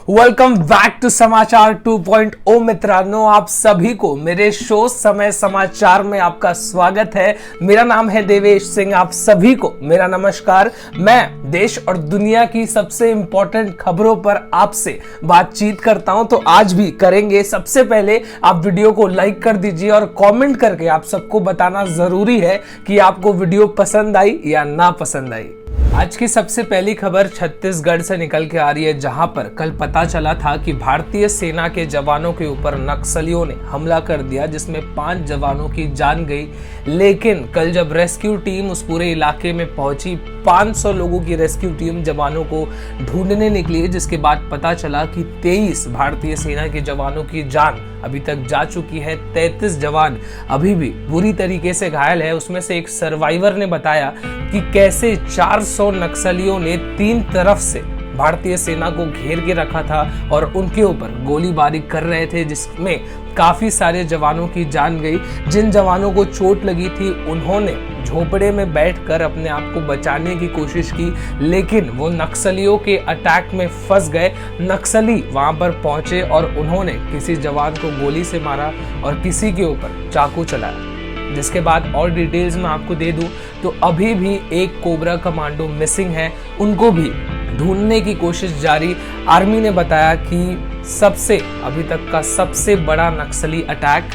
Welcome back to समाचार 2.0 मित्रांनो, आप सभी को मेरे शो समय समाचार में आपका स्वागत है। मेरा नाम है देवेश सिंह। आप सभी को मेरा नमस्कार। मैं देश और दुनिया की सबसे इंपॉर्टेंट खबरों पर आपसे बातचीत करता हूं, तो आज भी करेंगे। सबसे पहले आप वीडियो को लाइक कर दीजिए और कमेंट करके आप सबको बताना जरूरी है कि आपको वीडियो पसंद आई या ना पसंद आई। आज की सबसे पहली खबर छत्तीसगढ़ से निकल के आ रही है, जहां पर कल पता चला था कि भारतीय सेना के जवानों के ऊपर नक्सलियों ने हमला कर दिया, जिसमें 5 जवानों की जान गई। लेकिन कल जब रेस्क्यू टीम उस पूरे इलाके में पहुंची, 500 लोगों की रेस्क्यू टीम जवानों को ढूंढने निकली, जिसके बाद पता चला कि 23 भारतीय सेना के जवानों की जान अभी तक जा चुकी है। 33 जवान अभी भी बुरी तरीके से घायल है। उसमें से एक सर्वाइवर ने बताया कि कैसे 400 नक्सलियों ने 3 तरफ से भारतीय सेना को घेर के रखा था और उनके ऊपर गोलीबारी कर रहे थे, जिसमें काफी सारे जवानों की जान गई। जिन जवानों को चोट लगी थी उन्होंने झोपड़े में बैठकर अपने आप को बचाने की कोशिश की, लेकिन वो नक्सलियों के अटैक में फंस गए। नक्सली वहां पर पहुंचे और उन्होंने किसी जवान को गोली से मारा और किसी के ऊपर चाकू चलाया। जिसके बाद और डिटेल्स मैं आपको दे दूं तो अभी भी एक कोबरा कमांडो मिसिंग है, उनको भी ढूंढने की कोशिश जारी। आर्मी ने बताया कि सबसे अभी तक का सबसे बड़ा नक्सली अटैक।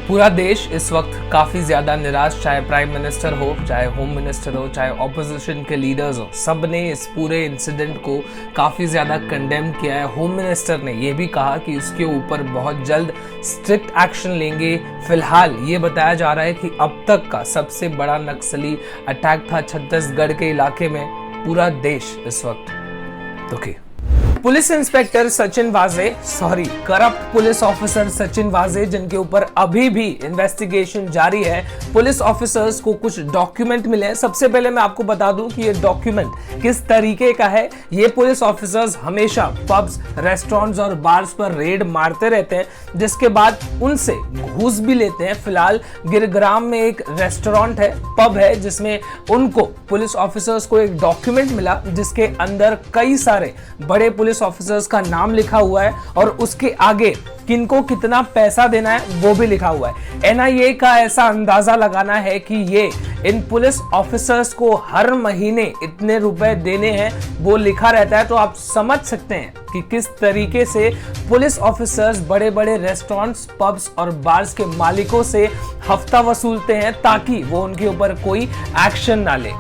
पूरा देश इस वक्त काफी ज्यादा निराश, चाहे प्राइम मिनिस्टर हो, चाहे होम मिनिस्टर हो, चाहे ऑपोजिशन के लीडर्स हो, सब ने इस पूरे इंसिडेंट को काफी ज्यादा कंडेम किया है। होम मिनिस्टर ने यह भी कहा कि इसके ऊपर बहुत जल्द स्ट्रिक्ट एक्शन लेंगे। फिलहाल ये बताया जा रहा है कि अब तक का सबसे बड़ा नक्सली अटैक था छत्तीसगढ़ के इलाके में। पूरा देश इस वक्त दुखी। पुलिस इंस्पेक्टर सचिन वाजे, करप्ट पुलिस ऑफिसर सचिन वाजे, जिनके ऊपर अभी भी इन्वेस्टिगेशन जारी है। पुलिस ऑफिसर्स को कुछ डॉक्यूमेंट मिले हैं। सबसे पहले मैं आपको बता दूं कि ये डॉक्यूमेंट किस तरीके का है। ये पुलिस ऑफिसर्स हमेशा पब्स, रेस्टोरेंट्स और बार्स पर रेड मारते रहते हैं, जिसके बाद उनसे घूस भी लेते हैं। फिलहाल गिरग्राम में एक रेस्टोरेंट है, पब है, जिसमें उनको पुलिस ऑफिसर्स को एक डॉक्यूमेंट मिला, जिसके अंदर कई सारे बड़े पुलिस ऑफिसर्स का नाम लिखा हुआ है और उसके आगे किनको कितना पैसा देना है वो भी लिखा हुआ है। एनआईए का ऐसा अंदाजा लगाना है कि ये इन पुलिस ऑफिसर्स को हर महीने इतने रुपए देने हैं, वो लिखा रहता है। तो आप समझ सकते हैं कि किस तरीके से पुलिस ऑफिसर्स बड़े बड़े रेस्टोरेंट्स, पब्स और बार्स के मालिकों से हफ्ता वसूलते हैं ताकि वो उनके ऊपर कोई एक्शन ना ले।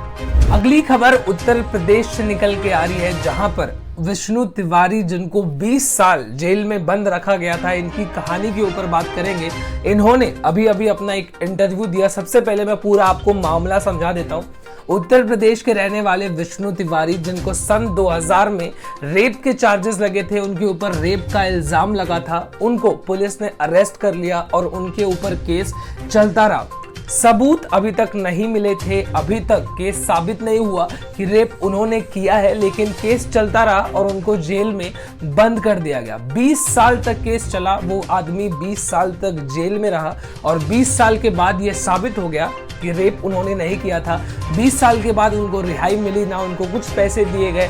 अगली खबर उत्तर प्रदेश से निकल के आ रही है, जहां पर विष्णु तिवारी, जिनको 20 साल जेल में बंद रखा गया था, इनकी कहानी के ऊपर बात करेंगे। इन्होंने अभी अभी अपना एक इंटरव्यू दिया। सबसे पहले मैं पूरा आपको मामला समझा देता हूं। उत्तर प्रदेश के रहने वाले विष्णु तिवारी, जिनको सन 2000 में रेप के चार्जेस लगे थे, उनके ऊपर रेप का इल्जाम लगा था, उनको पुलिस ने अरेस्ट कर लिया और उनके ऊपर केस चलता रहा। सबूत अभी तक नहीं मिले थे, अभी तक केस साबित नहीं हुआ कि रेप उन्होंने किया है, लेकिन केस चलता रहा और उनको जेल में बंद कर दिया गया। 20 साल तक केस चला, वो आदमी 20 साल तक जेल में रहा और 20 साल के बाद ये साबित हो गया कि रेप उन्होंने नहीं किया था। 20 साल के बाद उनको रिहाई मिली, ना उनको कुछ पैसे दिए गए,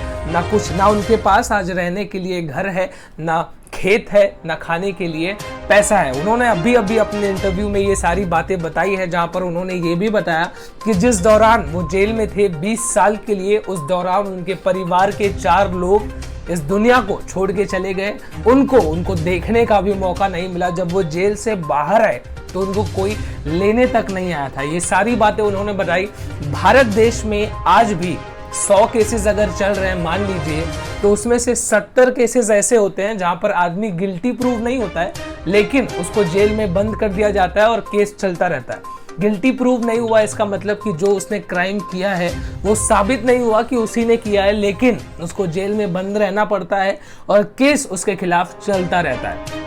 ना उनके पास आज रहने के लिए घर है, ना खेत है, ना खाने के लिए पैसा है। उन्होंने अभी अभी अपने इंटरव्यू में ये सारी बातें बताई है, जहां पर उन्होंने ये भी बताया कि जिस दौरान वो जेल में थे 20 साल के लिए, उस दौरान उनके परिवार के 4 लोग इस दुनिया को छोड़ के चले गए। उनको देखने का भी मौका नहीं मिला। जब वो जेल से बाहर आए तो उनको कोई लेने तक नहीं आया था। ये सारी बातें उन्होंने बताई। भारत देश में आज भी 100 केसेस अगर चल रहे हैं मान लीजिए, तो उसमें से 70 केसेस ऐसे होते हैं जहां पर आदमी गिल्टी प्रूव नहीं होता है, लेकिन उसको जेल में बंद कर दिया जाता है और केस चलता रहता है। गिल्टी प्रूव नहीं हुआ, इसका मतलब कि जो उसने क्राइम किया है वो साबित नहीं हुआ कि उसी ने किया है, लेकिन उसको जेल में बंद रहना पड़ता है और केस उसके खिलाफ चलता रहता है।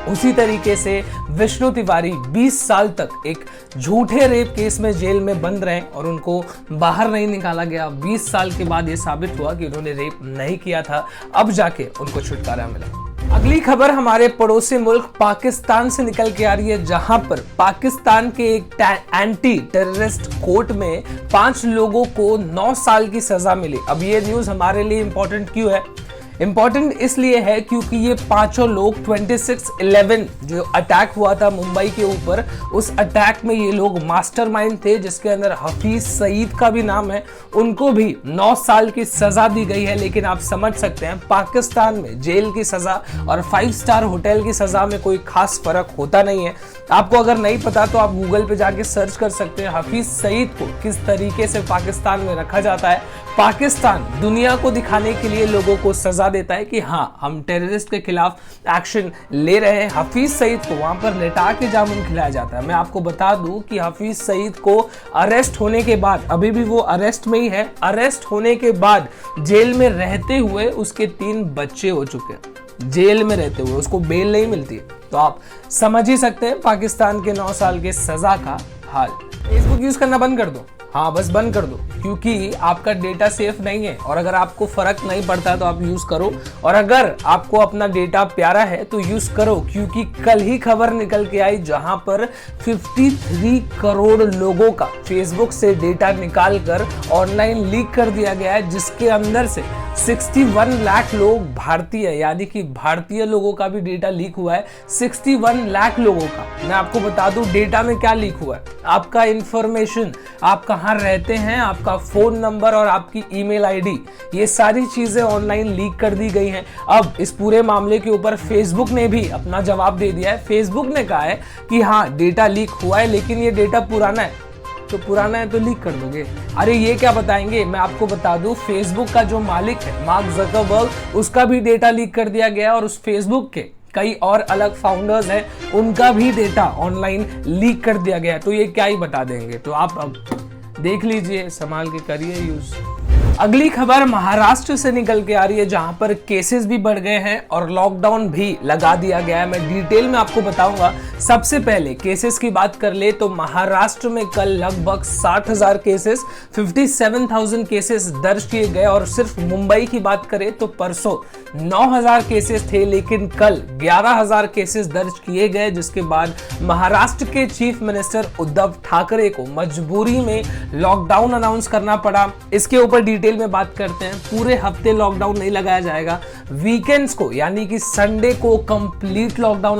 उसी तरीके से विष्णु तिवारी 20 साल तक एक झूठे रेप केस में जेल में बंद रहे और उनको बाहर नहीं निकाला गया। 20 साल के बाद ये साबित हुआ कि उन्होंने रेप नहीं किया था, अब जाके उनको छुटकारा मिला। अगली खबर हमारे पड़ोसी मुल्क पाकिस्तान से निकल के आ रही है, जहां पर पाकिस्तान के एक एंटी टेररिस्ट कोर्ट में 5 लोगों को 9 साल की सजा मिली। अब ये न्यूज हमारे लिए इंपॉर्टेंट क्यों है? इंपॉर्टेंट इसलिए है क्योंकि ये पांचों लोग 26/11 जो अटैक हुआ था मुंबई के ऊपर, उस अटैक में ये लोग मास्टरमाइंड थे, जिसके अंदर हफीज सईद का भी नाम है। उनको भी 9 साल की सजा दी गई है। लेकिन आप समझ सकते हैं पाकिस्तान में जेल की सजा और 5 स्टार होटल की सजा में कोई खास फर्क होता नहीं है। आपको अगर नहीं पता तो आप गूगल पे जाके सर्च कर सकते हैं हफीज सईद को किस तरीके से पाकिस्तान में रखा जाता है। पाकिस्तान दुनिया को दिखाने के लिए लोगों को सजा देता है कि हाँ, हम टेररिस्ट के खिलाफ एक्शन ले रहे हैं। हफीज सईद को वहां पर लेटा के जामुन खिलाया जाता है। मैं आपको बता दूं कि हफीज सईद को अरेस्ट होने के बाद, अभी भी वो अरेस्ट में ही है, अरेस्ट होने के बाद जेल में रहते हुए उसके 3 बच्चे हो चुके हैं। जेल में रहते हुए उसको बेल नहीं मिलती। तो आप समझ ही सकते हैं पाकिस्तान के 9 साल के सजा का हाल। फेसबुक यूज करना बंद कर दो, हाँ बस बंद कर दो, क्योंकि आपका डेटा सेफ नहीं है। और अगर आपको फर्क नहीं पड़ता तो आप यूज करो, और अगर आपको अपना डेटा प्यारा है तो यूज करो, क्योंकि कल ही खबर निकल के आई जहां पर 53 करोड़ लोगों का फेसबुक से डेटा निकाल कर ऑनलाइन लीक कर दिया गया है, जिसके अंदर से 61 लाख लोग भारतीय, यानी कि भारतीय लोगों का भी डेटा लीक हुआ है। 61 लाख लोगों का। मैं आपको बता दूं डेटा में क्या लीक हुआ है। आपका इंफॉर्मेशन, आप कहाँ रहते हैं, आपका फोन नंबर और आपकी ईमेल आईडी, ये सारी चीजें ऑनलाइन लीक कर दी गई हैं। अब इस पूरे मामले के ऊपर फेसबुक ने भी अपना जवाब दे दिया है। फेसबुक ने कहा है कि हाँ, डेटा लीक हुआ है, लेकिन ये डेटा पुराना है। तो पुराना है तो लीक कर दोगे? अरे ये क्या बताएंगे। मैं आपको बता दूं फेसबुक का जो मालिक है मार्क ज़करबर्ग, उसका भी डेटा लीक कर दिया गया, और उस फेसबुक के कई और अलग फाउंडर्स हैं, उनका भी डेटा ऑनलाइन लीक कर दिया गया। तो ये क्या ही बता देंगे। तो आप अब देख लीजिए, संभाल के करिए यूज। अगली खबर महाराष्ट्र से निकल के आ रही है, जहां पर केसेस भी बढ़ गए हैं और लॉकडाउन भी लगा दिया गया है। मैं डिटेल में आपको बताऊंगा। सबसे पहले केसेस की बात कर ले तो महाराष्ट्र में कल लगभग 60,000 केसेस, 57,000 केसेस दर्ज किए गए। और सिर्फ मुंबई की बात करें तो परसों 9,000 केसेस थे, लेकिन कल 11,000 केसेस दर्ज किए गए, जिसके बाद महाराष्ट्र के चीफ मिनिस्टर उद्धव ठाकरे को मजबूरी में लॉकडाउन अनाउंस करना पड़ा। इसके ऊपर डिटेल में बात करते हैं। पूरे हफ्ते लॉकडाउन नहीं लगाया जाएगा, वीकेंड्स को यानी कि संडे को कंप्लीट लॉकडाउन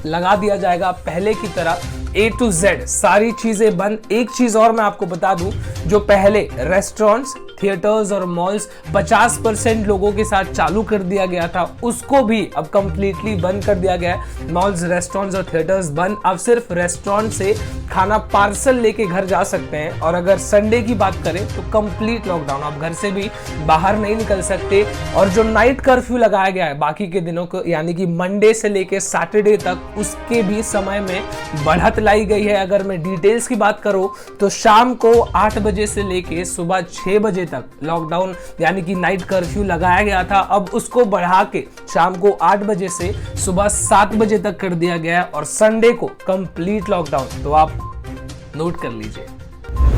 लगा दिया जाएगा। पहले की तरह A to Z सारी चीजें बंद। एक चीज और मैं आपको बता दूं, जो पहले रेस्टोरेंट्स, थिएटर्स और मॉल्स 50% लोगों के साथ चालू कर दिया गया था, उसको भी अब कंप्लीटली बंद कर दिया गया है। मॉल्स, रेस्टोरेंट्स और थिएटर्स बंद। अब सिर्फ रेस्टोरेंट से खाना पार्सल लेके घर जा सकते हैं। और अगर संडे की बात करें तो कंप्लीट लॉकडाउन, आप घर से भी बाहर नहीं निकल सकते। और जो नाइट कर्फ्यू लगाया गया है बाकी के दिनों को, यानी कि मंडे से लेके सैटरडे तक, उसके भी समय में बढ़त लाई गई है। अगर मैं डिटेल्स की बात करूं तो शाम को 8 बजे से लेके सुबह 6 बजे तक लॉकडाउन यानी कि नाइट कर्फ्यू लगाया गया था। अब उसको बढ़ा के शाम को 8 बजे से सुबह 7 बजे तक कर दिया गया है, और संडे को कंप्लीट लॉकडाउन। तो आप नोट कर लीजिए।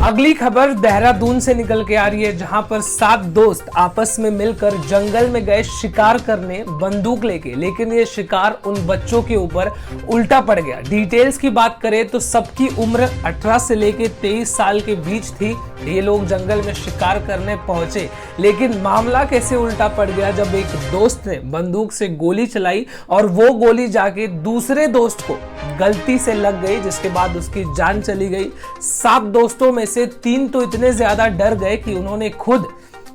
अगली खबर देहरादून से निकल के आ रही है, जहां पर 7 दोस्त आपस में मिलकर जंगल में गए शिकार करने बंदूक लेके, लेकिन ये शिकार उन बच्चों के ऊपर उल्टा पड़ गया। डिटेल्स की बात करें तो सबकी उम्र 18 से लेके 23 साल के बीच थी। ये लोग जंगल में शिकार करने पहुंचे, लेकिन मामला कैसे उल्टा पड़ गया जब एक दोस्त ने बंदूक से गोली चलाई और वो गोली जाके दूसरे दोस्त को गलती से लग गई, जिसके बाद उसकी जान चली गई। 7 दोस्तों में से 3 तो इतने ज्यादा डर गए कि उन्होंने खुद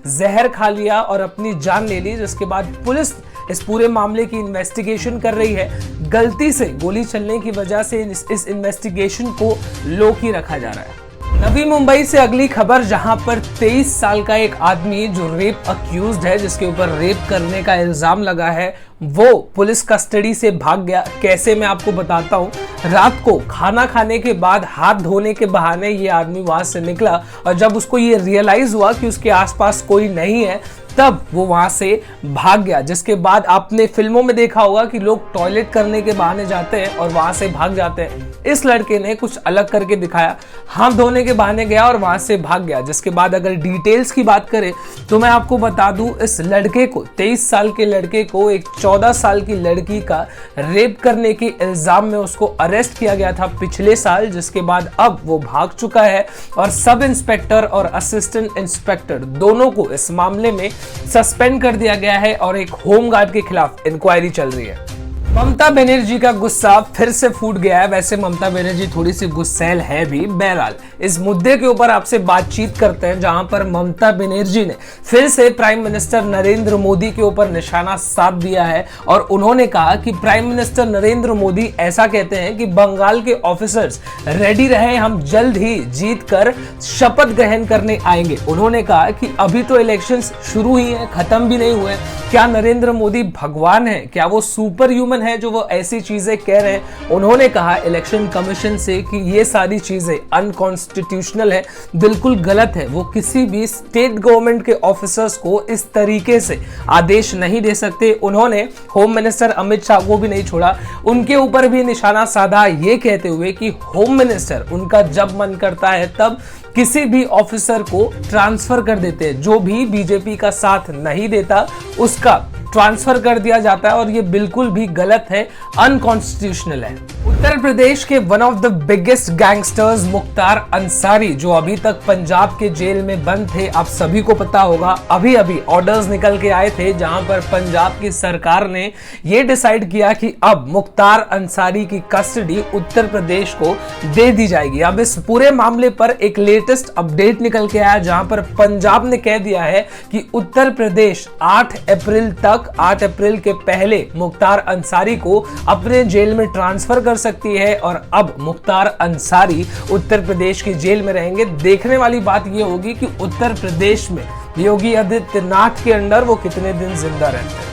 जहर खा लिया और अपनी जान ले ली, जिसके बाद पुलिस इस पूरे मामले की इन्वेस्टिगेशन कर रही है। गलती से गोली चलने की वजह से इस इन्वेस्टिगेशन को लो की रखा जा रहा है। नवी मुंबई से अगली खबर, जहां पर 23 साल का एक आदमी जो रेप अक्यूज्ड है, जिसके ऊपर रेप करने का इल्जाम लगा है, वो पुलिस कस्टडी से भाग गया। कैसे, मैं आपको बताता हूँ। रात को खाना खाने के बाद हाथ धोने के बहाने ये आदमी वहां से निकला, और जब उसको ये रियलाइज हुआ कि उसके आसपास कोई नहीं है, तब वो वहां से भाग गया। जिसके बाद आपने फिल्मों में देखा होगा कि लोग टॉयलेट करने के बहाने जाते हैं और वहां से भाग जाते हैं। इस लड़के ने कुछ अलग करके दिखाया, हाथ धोने के बहाने गया और वहां से भाग गया। जिसके बाद अगर डिटेल्स की बात करें तो मैं आपको बता दूं, इस लड़के को, 23 साल के लड़के को एक 14 साल की लड़की का रेप करने के इल्जाम में उसको अरेस्ट किया गया था पिछले साल। जिसके बाद अब वो भाग चुका है और सब इंस्पेक्टर और असिस्टेंट इंस्पेक्टर दोनों को इस मामले में सस्पेंड कर दिया गया है और एक होमगार्ड के खिलाफ इंक्वायरी चल रही है। ममता बनर्जी का गुस्सा फिर से फूट गया है। वैसे ममता बनर्जी थोड़ी सी गुस्सैल है भी। बहरहाल इस मुद्दे के ऊपर आपसे बातचीत करते हैं, जहां पर ममता बनर्जी ने फिर से प्राइम मिनिस्टर नरेंद्र मोदी के ऊपर निशाना साध दिया है और उन्होंने कहा कि प्राइम मिनिस्टर नरेंद्र मोदी ऐसा कहते हैं कि बंगाल के ऑफिसर्स रेडी रहे, हम जल्द ही जीत कर शपथ ग्रहण करने आएंगे। उन्होंने कहा कि अभी तो इलेक्शंस शुरू ही हैं, खत्म भी नहीं हुए। क्या नरेंद्र मोदी भगवान है? क्या वो सुपर ह्यूमन है जो वो ऐसी चीजें कह रहे हैं? उन्होंने कहा इलेक्शन कमीशन से कि ये सारी चीजें अनकॉन्स्टिट्यूशनल है, बिल्कुल गलत है। वो किसी भी स्टेट गवर्नमेंट के ऑफिसर्स को इस तरीके से आदेश नहीं दे सकते। उन्होंने होम मिनिस्टर अमित शाह को भी नहीं छोड़ा, उनके ऊपर भी निशाना साधा, ये कहते हुए कि होम मिनिस्टर उनका जब मन करता है तब किसी भी ऑफिसर को ट्रांसफर कर देते हैं। जो भी बीजेपी का साथ नहीं देता उसका ट्रांसफर कर दिया जाता है और ये बिल्कुल भी गलत है, अनकॉन्स्टिट्यूशनल है। उत्तर प्रदेश के one of the biggest gangsters Mukhtar Ansari, जो अभी तक पंजाब के जेल में बंद थे, आप सभी को पता होगा, अभी अभी ऑर्डर्स निकल के आए थे जहां पर पंजाब की सरकार ने ये डिसाइड किया कि अब मुख्तार अंसारी की कस्टडी उत्तर प्रदेश को दे दी जाएगी। अब इस पूरे मामले पर एक लेटेस्ट अपडेट निकल के आया, जहां पर पंजाब ने कह दिया है कि उत्तर प्रदेश 8 अप्रैल के पहले मुख्तार अंसारी को अपने जेल में ट्रांसफर कर सकती है और अब मुख्तार अंसारी उत्तर प्रदेश की जेल में रहेंगे। देखने वाली बात यह होगी कि उत्तर प्रदेश में योगी आदित्यनाथ के अंडर वो कितने दिन जिंदा रहते हैं।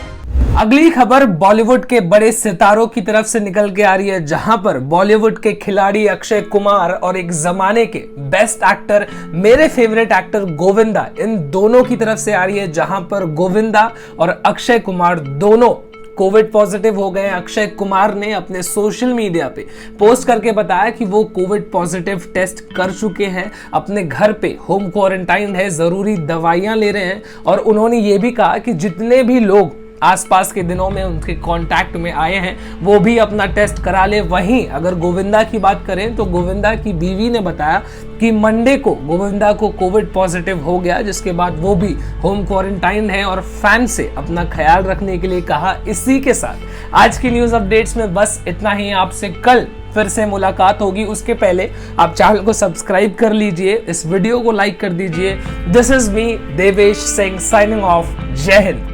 अगली खबर बॉलीवुड के बड़े सितारों की तरफ से निकल के आ रही है, जहां पर बॉलीवुड के खिलाड़ी अक्षय कुमार और एक जमाने के बेस्ट एक्टर, मेरे फेवरेट एक्टर गोविंदा, इन दोनों की तरफ से आ रही है, जहां पर गोविंदा और अक्षय कुमार दोनों कोविड पॉजिटिव हो गए हैं। अक्षय कुमार ने अपने सोशल मीडिया पे पोस्ट करके बताया कि वो कोविड पॉजिटिव टेस्ट कर चुके हैं, अपने घर पे होम क्वारंटाइन है, जरूरी दवाइयां ले रहे हैं और उन्होंने ये भी कहा कि जितने भी लोग आसपास के दिनों में उनके कांटेक्ट में आए हैं वो भी अपना टेस्ट करा ले। वहीं अगर गोविंदा की बात करें तो गोविंदा की बीवी ने बताया कि मंडे को गोविंदा को कोविड पॉजिटिव हो गया, जिसके बाद वो भी होम क्वारंटाइन है और फैन से अपना ख्याल रखने के लिए कहा। इसी के साथ आज की न्यूज अपडेट्स में बस इतना ही। आपसे कल फिर से मुलाकात होगी, उसके पहले आप चैनल को सब्सक्राइब कर लीजिए, इस वीडियो को लाइक कर दीजिए। This is me Devesh Singh signing off. जय हिंद।